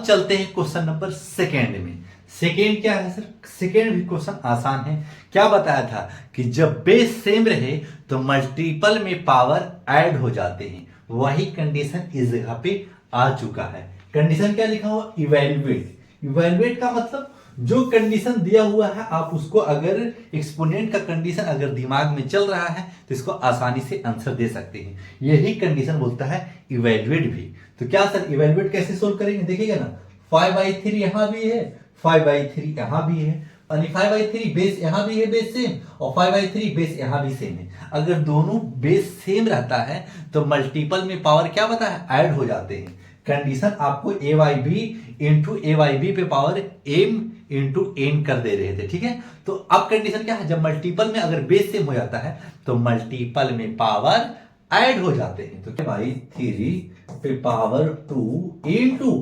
चलते हैं question number second में। सेकेंड क्या है सर? सेकेंड भी क्वेश्चन आसान है। क्या बताया था कि जब बेस सेम रहे तो मल्टीपल में पावर ऐड हो जाते हैं। वही कंडीशन इस जगह पे आ चुका है। कंडीशन क्या लिखा हुआ? इवेल्युएट। इवेल्युएट का मतलब जो कंडीशन दिया हुआ है आप उसको अगर एक्सपोनेंट का कंडीशन अगर दिमाग में चल रहा है तो इसको आसानी से आंसर दे सकते हैं। यही कंडीशन बोलता है इवेल्युएट भी। तो क्या सर इवेल्युएट कैसे सोल्व करेंगे? देखिएगा ना, 5/3 यहां भी है, 5/3 यहां भी है, यानी 5/3 बेस यहां भी है बेस सेम, और 5/3 बेस यहां भी सेम है। अगर दोनों बेस सेम रहता है तो मल्टीपल में पावर क्या बता है? ऐड हो जाते हैं। कंडीशन आपको a by B into A by B पे पावर m इंटू n कर दे रहे थे, ठीक है। तो अब कंडीशन क्या है? जब मल्टीपल में अगर बेस सेम हो जाता है तो मल्टीपल में पावर ऐड हो जाते हैं। तो 5/3 पे पावर 2 इंटू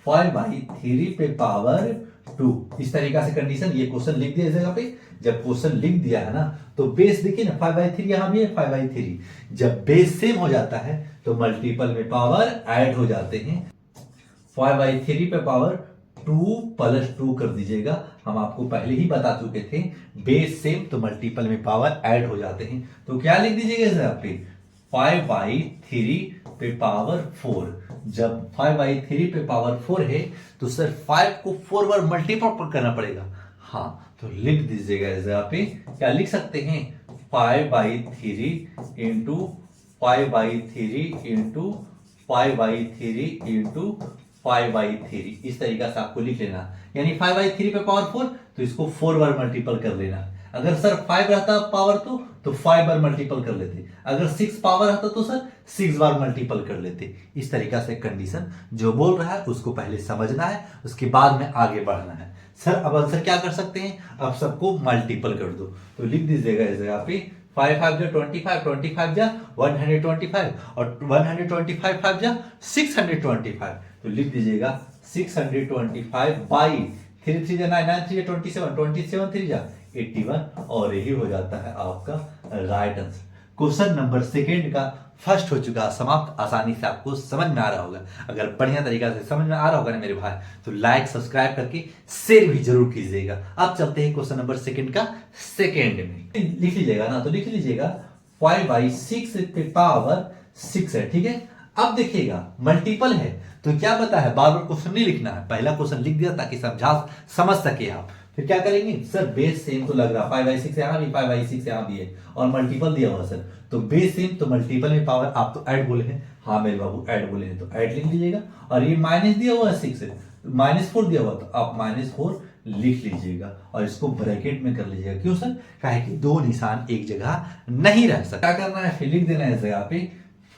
5/3 पे पावर 2। इस तरीका से कंडीशन ये क्वेश्चन लिख दिया इस जगह पे। जब क्वेश्चन लिख दिया है ना तो बेस देखिए ना, 5/3 यहां भी है, 5/3 जब बेस सेम हो जाता है तो मल्टीपल में पावर ऐड हो जाते हैं। 5/3 पे पावर 2 प्लस 2 कर दीजिएगा। हम आपको पहले ही बता चुके थे बेस सेम तो मल्टीपल में पावर ऐड हो जाते हैं। तो क्या लिख दीजिएगा इस जगह पे? 5/3 पे पावर 4। जब 5/3 पे पावर 4 है तो सर 5 को 4 बार मल्टीपल करना पड़ेगा। हाँ, तो लिख दीजिएगा इस जगह पे। क्या लिख सकते हैं? 5/3 इंटू 5/3 इंटू 5/3 इंटू 5/3। इस तरीका से आपको लिख लेना। यानी 5/3 पे पावर 4 तो इसको 4 बार मल्टीपल कर लेना। अगर सर 5 रहता पावर तो 5 बार मल्टीपल कर लेते। अगर 6 पावर रहता तो सर 6 बार मल्टीपल कर लेते। इस तरीका से कंडीशन जो बोल रहा है उसको पहले समझना है, उसके बाद में आगे बढ़ना है। सर अब आंसर क्या कर सकते हैं? अब सबको मल्टीपल कर दो। तो लिख दीजिएगा इस जगह पे 5 5 जा 25, 25 जा 125, और 125 5 जा 625। तो लिख दीजिएगा 625 बाई 3 3 जा 9, 9 3 जा 27, 27 3 जा 81, और यही हो जाता है आपका right answer. Question number second का फर्स्ट हो चुका समाप्त। आसानी से आपको समझ में आ रहा होगा। अगर बढ़िया तरीका से समझ में आ रहा होगा ना मेरे भाई, तो लाइक सब्सक्राइब करके शेयर भी जरूर कीजिएगा। अब चलते हैं क्वेश्चन नंबर सेकेंड का सेकेंड में। लिख लीजिएगा ना, तो लिख लीजिएगा 5/6 पे पावर 6 है, ठीक है। अब देखिएगा मल्टीपल है तो क्या पता है, बार बार क्वेश्चन नहीं लिखना है। पहला क्वेश्चन लिख दिया ताकि समझ सके आप। फिर क्या करेंगे? सर बेस सेम तो लग रहा, 5/6 यहां भी, 5/6 यहां भी है, और मल्टीपल दिया हुआ सर, तो बेस सेम तो मल्टीपल में पावर आप तो ऐड बोले हैं। हाँ मेरे बाबू ऐड बोले हैं तो ऐड लिख लीजिएगा। और ये माइनस दिया हुआ है 6 है, -4 दिया हुआ तो आप -4 लिख लीजिएगा, और इसको ब्रैकेट में कर लीजिएगा। क्यों सर? काहे कि दो निशान एक जगह नहीं रह सकता। क्या करना है? फिर लिख देना है इस जगह पे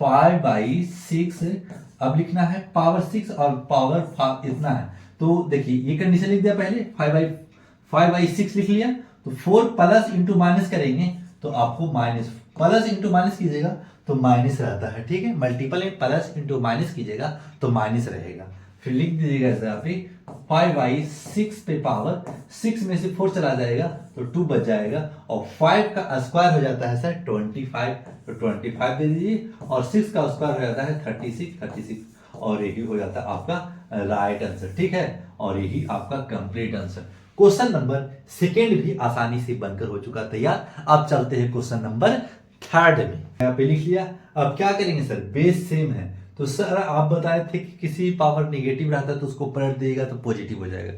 5/6। अब लिखना है पावर 6 और पावर इतना है। तो देखिए ये कंडीशन लिख दिया पहले, 5/6 लिख लिया, तो 4 प्लस इंटू माइनस करेंगे तो आपको माइनस, प्लस इंटू माइनस कीजिएगा तो माइनस रहता है, ठीक है। मल्टीपल में प्लस इंटू माइनस कीजिएगा तो माइनस रहेगा। फिर लिख दीजिएगा इस जगह पे 5/6 पे पावर 6 में से 4 चला जाएगा तो 2 बच जाएगा, और 5 का स्क्वायर हो जाता है सर 25, तो 25 दे दीजिए, और 6 का स्क्वायर हो जाता है 36, और यही हो जाता है आपका राइट आंसर, ठीक है। और यही आपका complete answer. Question number second भी आसानी से बनकर हो चुका तैयार। अब चलते हैं क्वेश्चन नंबर थर्ड में। यहाँ पे लिख लिया। अब क्या करेंगे सर? बेस सेम है तो सर आप बताए थे कि किसी पावर नेगेटिव रहता है तो उसको पलट देगा तो पॉजिटिव हो जाएगा।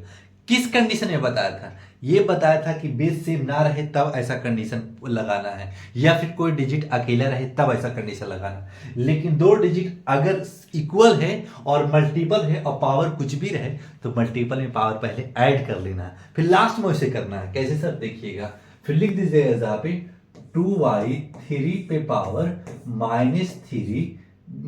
किस कंडीशन में बताया था? ये बताया था कि बेस सेम ना रहे तब ऐसा कंडीशन लगाना है, या फिर कोई डिजिट अकेला रहे तब ऐसा कंडीशन लगाना। लेकिन दो डिजिट अगर इक्वल है और मल्टीपल है और पावर कुछ भी रहे तो मल्टीपल में पावर पहले ऐड कर लेना है, फिर लास्ट में उसे करना है। कैसे सर? देखिएगा, फिर लिख दीजिएगा जहां पे 2/3 पे पावर -3,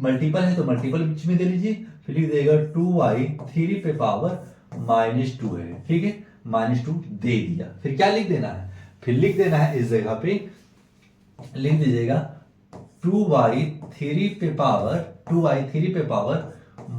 मल्टीपल है तो मल्टीपल बीच में दे लीजिए। फिर लिख देगा 2/3 पे पावर -2 है, ठीक है, -2 दे दिया। फिर क्या लिख देना है? फिर लिख देना है इस जगह पे, लिख दीजिएगा 2/3 पे पावर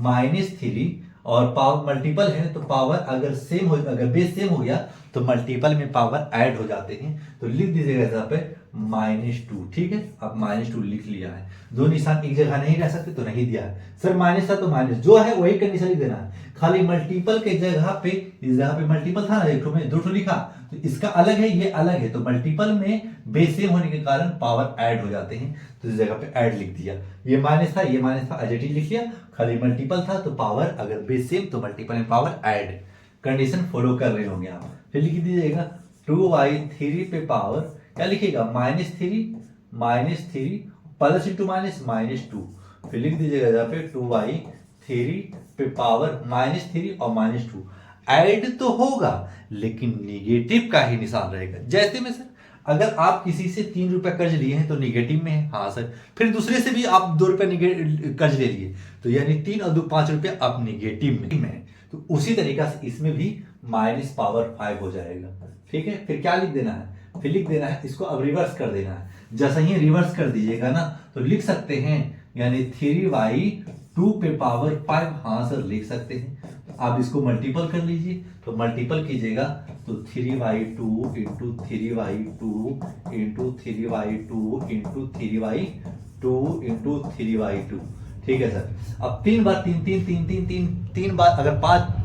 -3, और पावर मल्टीपल है तो पावर अगर सेम हो, अगर बेस सेम हो गया तो मल्टीपल में पावर ऐड हो जाते हैं। तो लिख दीजिएगा यहाँ पे -2, ठीक है। अब -2 लिख लिया है। दो निशान एक जगह नहीं रह सकते तो नहीं दिया है। सर माइनस था तो माइनस, जो है वही कंडीशन लिख देना है। खाली मल्टीपल के जगह पे, इस जगह पे मल्टीपल था ना, एक में दो लिखा, तो इसका अलग है, ये अलग है, तो मल्टीपल में बेस सेम होने के कारण पावर ऐड हो जाते हैं, तो इस जगह पे ऐड लिख दिया। ये माइनस था, ये माइनस था, एज इट इज लिख लिया। खाली मल्टीपल था तो पावर अगर बेस सेम तो मल्टीपल में पावर ऐड, कंडीशन फॉलो कर रहे होंगे आप। फिर लिख दीजिएगा 2y3 पे पावर क्या लिखिएगा, -3 प्लस इंटू माइनस -2। फिर लिख दीजिएगा यहाँ पे 2y3 पे पावर -3 और -2। ऐड तो होगा लेकिन निगेटिव का ही निशान रहेगा। जैसे में सर, अगर आप किसी से 3 रुपए कर्ज लिए हैं तो निगेटिव में है, हाँ सर। फिर दूसरे से भी आप 2 रुपए कर्ज ले लिए, तो यानी 3 और 2 5 रुपए आप निगेटिव में है। तो उसी तरीका से इसमें भी -5 हो जाएगा। ठीक है, फिर क्या लिख देना है, फिर लिख देना है इसको, अब रिवर्स कर देना है। जैसा ही रिवर्स कर दीजिएगा ना तो लिख सकते हैं, यानी 3y2 पे पावर 5, हाँ सर लिख सकते हैं। आप इसको मल्टीपल कर लीजिए, तो मल्टीपल कीजिएगा तो 3y2 into 3y2 into 3y2 into 3y2 into 3y2। ठीक है सर। अब 3 बार 3 बार अगर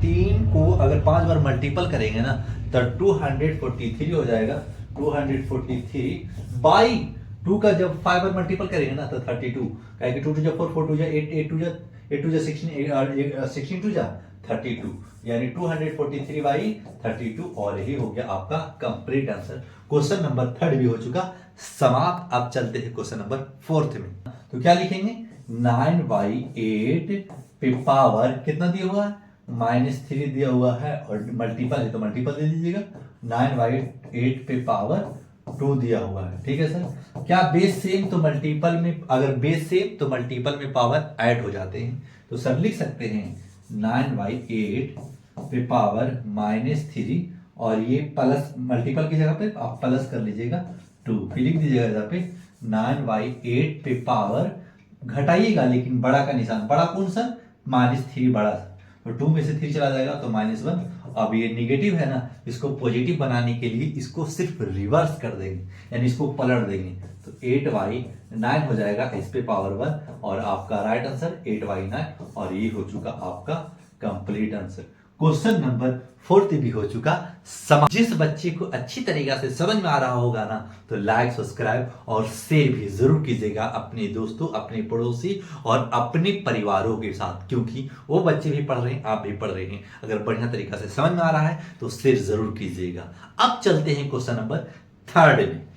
3 को अगर 5 बार मल्टीपल करेंगे ना तो 243 हो जाएगा। 243 बाई 2 का जब 5 बार मल्टीपल करेंगे ना तो 32, कहेंगे 2 2 4 4 2 8 8 2 16 16 2 32, यानी 243 बाई 32, और यही हो गया आपका कंप्लीट आंसर। क्वेश्चन नंबर 3 भी हो चुका समाप्त। अब चलते हैं क्वेश्चन नंबर 4 में। तो क्या लिखेंगे, 9/8 पे पावर कितना दिया हुआ है, -3 दिया हुआ है, और मल्टीपल है तो मल्टीपल दे दीजिएगा। 9/8 पे पावर 2 दिया हुआ है। ठीक है सर। क्या बेस सेम तो मल्टीपल में, अगर बेस सेम तो मल्टीपल में पावर ऐड हो जाते हैं, तो सर लिख सकते हैं 9/8 पे पावर -3, और ये प्लस मल्टीपल की जगह पे आप प्लस कर लीजिएगा 2। फिर लिख दीजिएगा यहाँ पे 9/8 पे पावर, घटाइएगा लेकिन बड़ा का निशान, बड़ा कौन सा, -3 बड़ा, तो 2 में से 3 चला जाएगा तो -1। अब ये निगेटिव है ना, इसको पॉजिटिव बनाने के लिए इसको सिर्फ रिवर्स कर देंगे, यानी इसको पलट देंगे, तो 8/9 हो जाएगा इस पे पावर 1, और आपका राइट आंसर 8/9, और ये हो चुका आपका कंप्लीट आंसर। क्वेश्चन नंबर 4 भी हो चुका समाप्त। जिस बच्चे को अच्छी तरीका से समझ में आ रहा होगा ना, तो लाइक, सब्सक्राइब और शेयर भी जरूर कीजिएगा अपने दोस्तों, अपने पड़ोसी और अपने परिवारों के साथ, क्योंकि वो बच्चे भी पढ़ रहे हैं, आप भी पढ़ रहे हैं। अगर बढ़िया तरीका से समझ में आ रहा है तो शेयर जरूर कीजिएगा। अब चलते हैं क्वेश्चन नंबर 3 में।